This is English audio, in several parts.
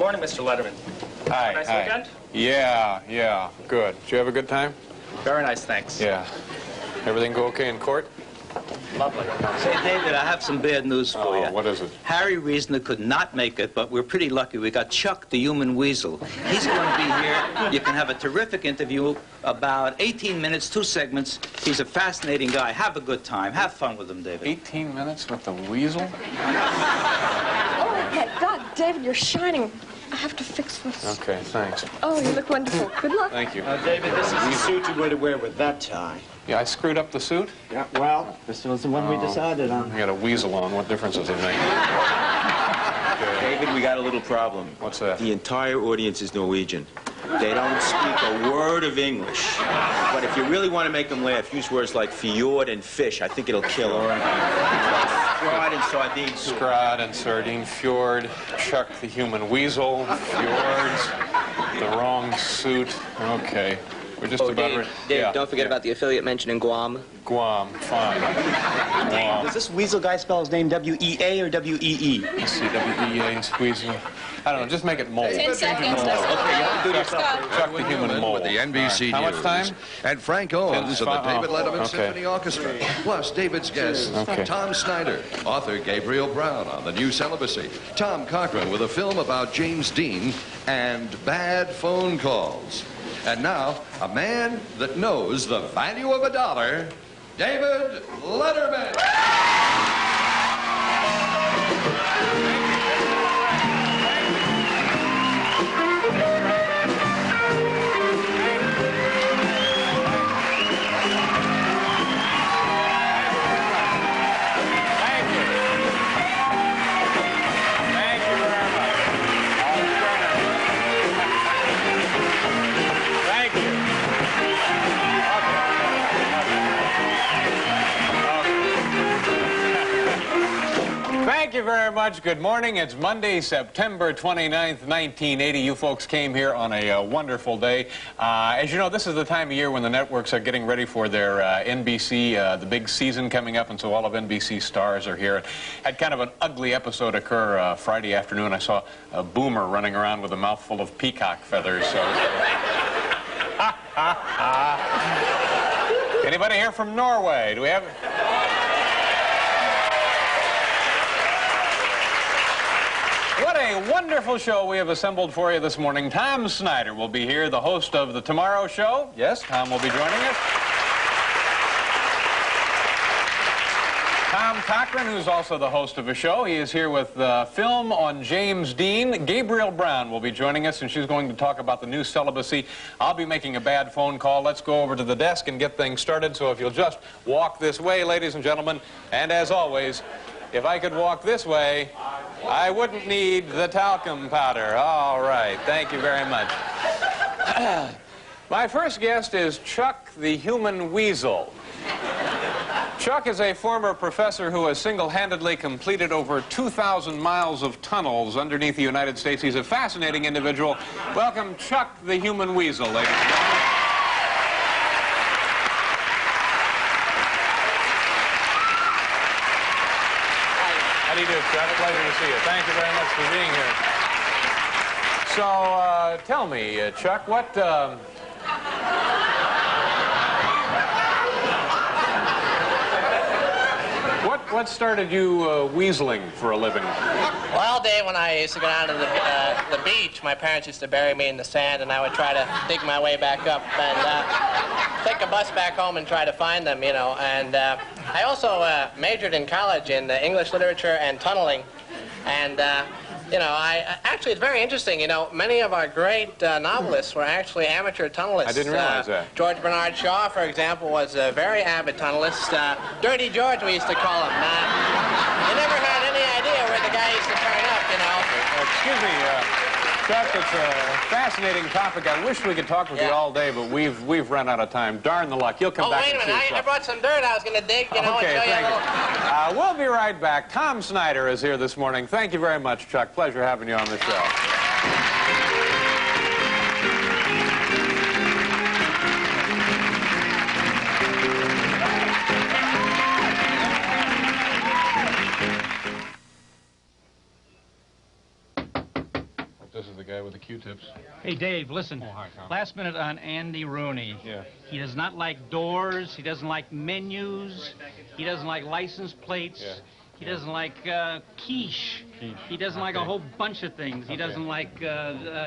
morning, Mr. Letterman. Hi. Nice hi. weekend? Yeah, good. Did you have a good time? Very nice, thanks. Yeah. Everything go okay in court? Lovely. Say, David, I have some bad news for you. What is it? Harry Reasoner could not make it, but we're pretty lucky. We got Chuck, the Human Weasel. He's going to be here. You can have a terrific interview, about 18 minutes, 2 segments. He's a fascinating guy. Have a good time. Have fun with him, David. 18 minutes with the weasel? Oh, my God, David, you're shining. I have to fix this. Okay, thanks. Oh, you look wonderful. Good luck. Thank you. David, this is the suit you're going to wear with that tie. Yeah, I screwed up the suit? Yeah, well, this was the one we decided on. I got a weasel on. What difference does it make? David, we got a little problem. What's that? The entire audience is Norwegian. They don't speak a word of English. But if you really want to make them laugh, use words like fjord and fish. I think it'll kill them. Scrod and sardine. Scrod and sardine, fjord, Chuck the Human Weasel, fjords, the wrong suit. Okay. We're just about Dave, ready. Dave, Yeah, don't forget about the affiliate mention in Guam. Guam, fine. Guam. Does this weasel guy spell his name W-E-A or W-E-E? Let's see, W-E-A, weasel. I don't know, just make it mole. 10 seconds. Okay, you have to do yourself. Chuck the Human Mole. With the NBC How News. much time? And Frank Owens of the David Letterman Symphony Orchestra. Plus David's guests, Tom Snyder, author Gabriel Brown on the new celibacy, Tom Cochran with a film about James Dean, and bad phone calls. And now, a man that knows the value of a dollar, David Letterman. Thank you very much. Good morning. It's Monday, September 29th, 1980. You folks came here on a wonderful day. As you know, this is the time of year when the networks are getting ready for their NBC, the big season coming up, and so all of NBC stars are here. Had kind of an ugly episode occur Friday afternoon. I saw a boomer running around with a mouthful of peacock feathers. So. Anybody here from Norway? Do we have... What a wonderful show we have assembled for you this morning. Tom Snyder will be here, the host of The Tomorrow Show. Yes, Tom will be joining us. Tom Cochran, who's also the host of a show. He is here with the film on James Dean. Gabriel Brown will be joining us, and she's going to talk about the new celibacy. I'll be making a bad phone call. Let's go over to the desk and get things started. So if you'll just walk this way, ladies and gentlemen, and as always, if I could walk this way, I wouldn't need the talcum powder. All right, thank you very much. My first guest is Chuck the Human Weasel. Chuck is a former professor who has single-handedly completed over 2,000 miles of tunnels underneath the United States. He's a fascinating individual. Welcome, Chuck the Human Weasel, ladies and gentlemen. How do you do, Chuck? Pleasure to see you. Thank you very much for being here. So, tell me, Chuck, what started you weaseling for a living? Well, Dave, when I used to go down to the beach, my parents used to bury me in the sand, and I would try to dig my way back up and take a bus back home and try to find them, you know. And I also majored in college in English literature and tunneling. And, you know, actually, it's very interesting. You know, many of our great novelists were actually amateur tunnelists. I didn't realize that. George Bernard Shaw, for example, was a very avid tunnelist. Dirty George, we used to call him. You never had any idea where the guy used to turn up, you know. Excuse me, Chuck, it's a fascinating topic. I wish we could talk with you all day, but we've run out of time. Darn the luck. You'll come back. Oh, wait a minute. I brought some dirt I was going to dig, you know, okay, and show thank you. We'll be right back. Tom Snyder is here this morning. Thank you very much, Chuck. Pleasure having you on the show. This is the guy with the Q-tips. Hey, Dave, listen. Oh, hi, Tom. Last minute on Andy Rooney. Yeah. He does not like doors. He doesn't like menus. He doesn't like license plates. Yeah. He doesn't like quiche. He doesn't like a Okay. whole bunch of things. He doesn't like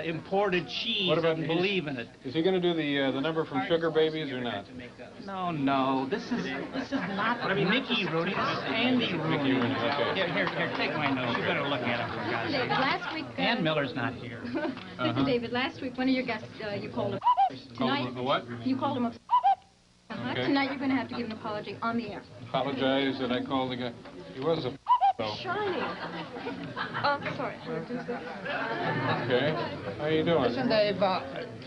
imported cheese. What about Doesn't believe in it. Is he going to do the number from Sugar Babies or not? No. This is not Mickey Rooney. This is Andy Rooney. Mickey Rooney, okay. Here, take my notes. You better look at him, for God's David, sake. last week... Ann Miller's not here. Listen, David, last week, one of your guests, you called him... Tonight, A what? you called him a... Okay. Tonight, you're going to have to give an apology on the air. Apologize that I called the guy. He was a though. Shining. Sorry. Okay. How you doing? Listen, Dave,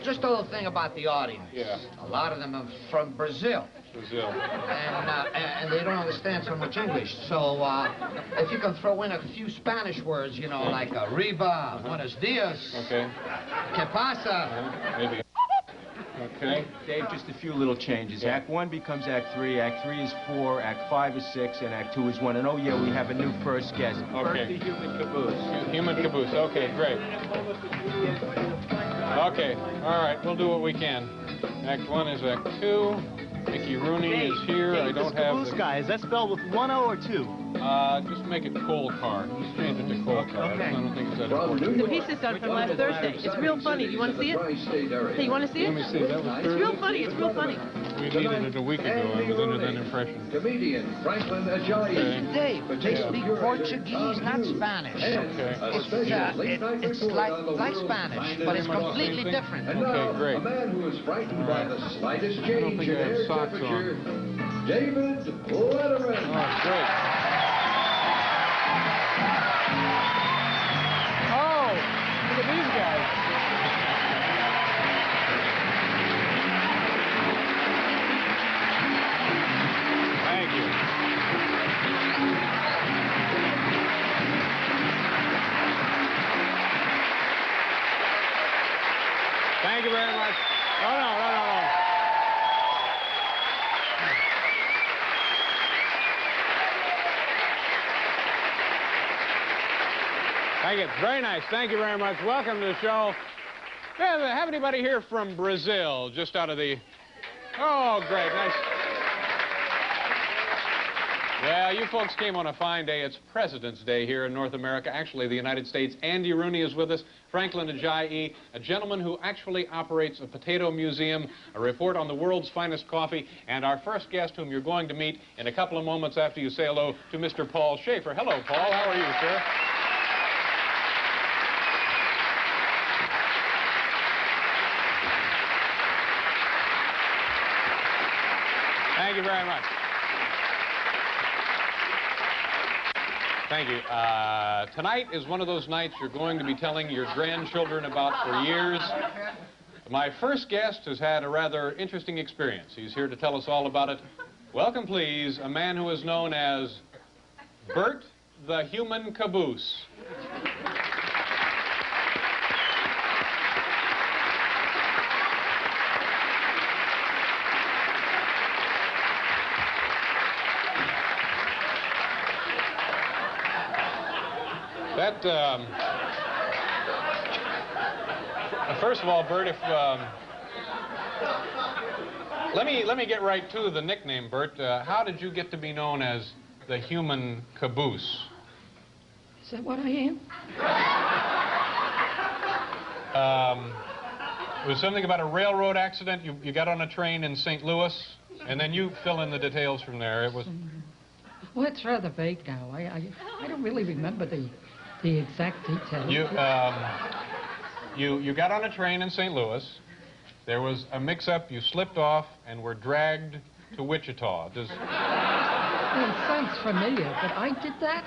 just a little thing about the audience. Yeah. A lot of them are from Brazil. Brazil. And they don't understand so much English. So if you can throw in a few Spanish words, you know, like Arriba, Buenos Dias, Okay. Que pasa? Maybe. Okay. Dave, just a few little changes. Act 1 becomes Act 3, Act 3 is 4, Act 5 is 6, and Act 2 is 1. And oh yeah, we have a new first guest, Bert Okay. the Human Caboose. Human Caboose. Okay, great. Okay. All right. We'll do what we can. Act 1 is Act 2. Mickey Rooney is here. I don't have Caboose the... guy, is that spelled with 1 O or 2? Just make it coal car. Just change it to coal car. Okay. I don't think it's that important. The piece is done from last Thursday. It's real funny. Do you want to see it? Hey, you want to see it? Let me see. That was It's real funny. It's real funny. We needed it a week ago. I was under that impression. Comedian Franklin Ajayi. Okay. Dave, they speak Portuguese, not Spanish. Okay. It's like Spanish, but it's completely different. And now, Okay, great. a man who is frightened by the slightest change think in I have air socks temperature, David Letterman. Oh, great. Oh, look at these guys. Thank you. Thank you very much. Oh, no. Thank you. Very nice. Thank you very much. Welcome to the show. Yeah, have anybody here from Brazil? Just out of the... Oh, great. Nice. Yeah, you folks came on a fine day. It's President's Day here in North America, actually the United States. Andy Rooney is with us, Franklin Ajayi, a gentleman who actually operates a potato museum, a report on the world's finest coffee, and our first guest whom you're going to meet in a couple of moments after you say hello to Mr. Paul Shaffer. Hello, Paul. How are you, sir? Thank you very much. Thank you. Tonight is one of those nights you're going to be telling your grandchildren about for years. My first guest has had a rather interesting experience. He's here to tell us all about it. Welcome, please, a man who is known as Bert the Human Caboose. That, first of all, Bert, if, let me get right to the nickname, Bert. How did you get to be known as the Human Caboose? Is that what I am? It was something about a railroad accident. You got on a train in St. Louis, and then you fill in the details from there. It was... Well, it's rather vague now. I don't really remember the exact details. You got on a train in St. Louis. There was a mix-up. You slipped off and were dragged to Wichita. Well, it sounds familiar, but I did that?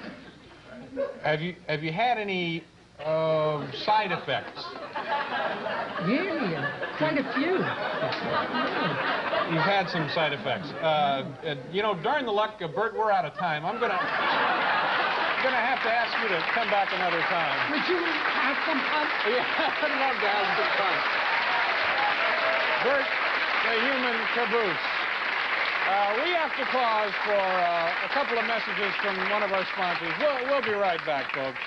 Have you had any side effects? Yeah, quite a few. You've had some side effects. You know, darn the luck, Bert, we're out of time. I'm gonna have to ask you to come back another time. Would you have some fun? Yeah, I'd love to have some fun. Bert the Human Caboose. We have to pause for a couple of messages from one of our sponsors. We'll be right back, folks.